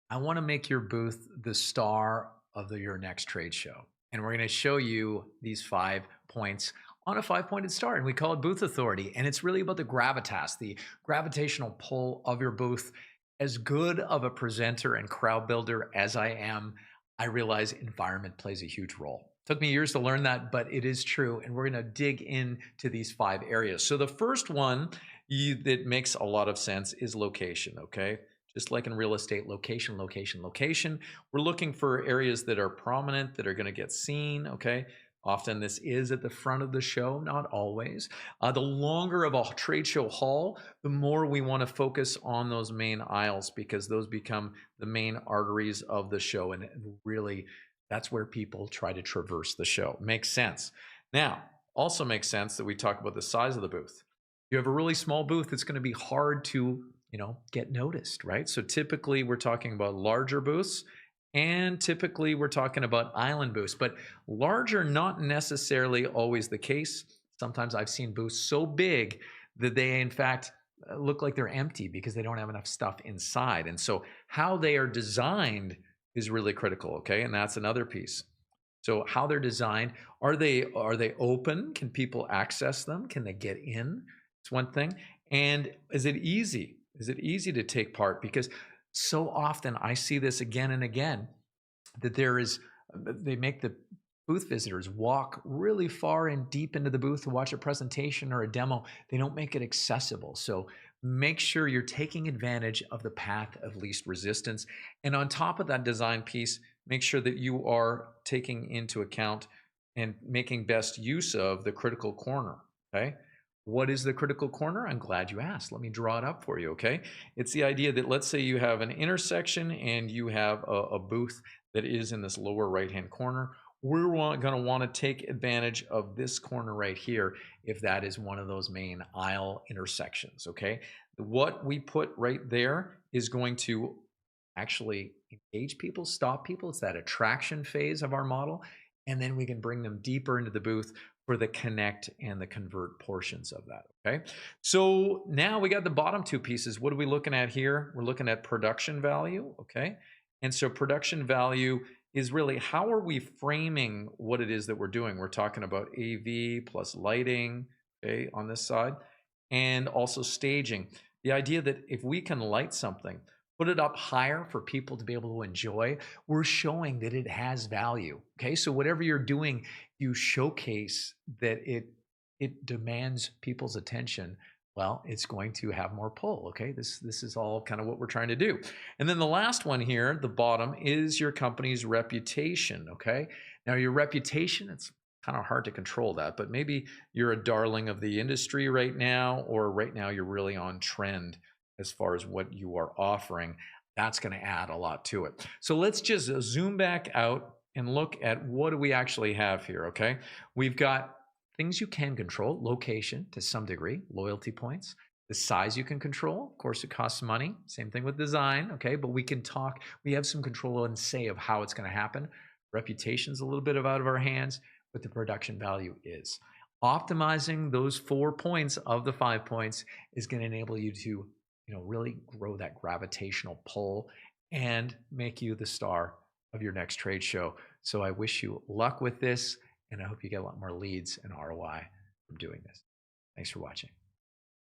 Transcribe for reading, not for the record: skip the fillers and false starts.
I want to make your booth the star of your next trade show. And we're going to show you these 5 points on a 5 pointed star. And we call it booth authority. And it's really about the gravitas, the gravitational pull of your booth. As good of a presenter and crowd builder as I am, I realize environment plays a huge role. Took me years to learn that, but it is true. And we're going to dig into these 5 areas. So the first one that makes a lot of sense is location, okay? Just like in real estate, location, location, location. We're looking for areas that are prominent, that are going to get seen, okay? Often this is at the front of the show, not always. The longer of a trade show hall, the more we want to focus on those main aisles because those become the main arteries of the show. And really, that's where people try to traverse the show. Makes sense. Now, also makes sense that we talk about the size of the booth. You have a really small booth, it's going to be hard to get noticed, right? So typically we're talking about larger booths and typically we're talking about island booths, but larger, not necessarily always the case. Sometimes I've seen booths so big that they in fact look like they're empty because they don't have enough stuff inside. And so how they are designed is really critical, okay? And that's another piece. So how they're designed, are they open? Can people access them? Can they get in? It's one thing. And is it easy? Is it easy to take part? Because so often I see this again and again that they make the booth visitors walk really far and deep into the booth to watch a presentation or a demo. They don't make it accessible. So make sure you're taking advantage of the path of least resistance. And on top of that design piece, make sure that you are taking into account and making best use of the critical corner, okay? What is the critical corner? I'm glad you asked. Let me draw it up for you, okay? It's the idea that let's say you have an intersection and you have a booth that is in this lower right-hand corner. We're going to want to take advantage of this corner right here if that is one of those main aisle intersections, okay? What we put right there is going to actually engage people, stop people. It's that attraction phase of our model. And then we can bring them deeper into the booth for the connect and the convert portions of that, okay? So now we got the bottom 2 pieces. What are we looking at here? We're looking at production value, okay? And so production value is really how are we framing what it is that we're doing? We're talking about AV plus lighting, okay, on this side, and also staging. The idea that if we can light something, put it up higher for people to be able to enjoy, we're showing that it has value, okay? So whatever you're doing, you showcase that it demands people's attention. Well, it's going to have more pull, okay? This is all kind of what we're trying to do. And then the last one here, the bottom, is your company's reputation, okay? Now your reputation, it's kind of hard to control that, but maybe you're a darling of the industry right now, or right now you're really on trend as far as what you are offering. That's going to add a lot to it. So let's just zoom back out and look at what do we actually have here, okay? We've got things you can control, location to some degree, loyalty points. The size you can control, of course, it costs money. Same thing with design, okay? But we can talk, we have some control and say of how it's going to happen. Reputation's a little bit out of our hands, but the production value is. Optimizing those 4 points of the 5 points is going to enable you to really grow that gravitational pull and make you the star of your next trade show. So I wish you luck with this, and I hope you get a lot more leads and ROI from doing this. Thanks for watching.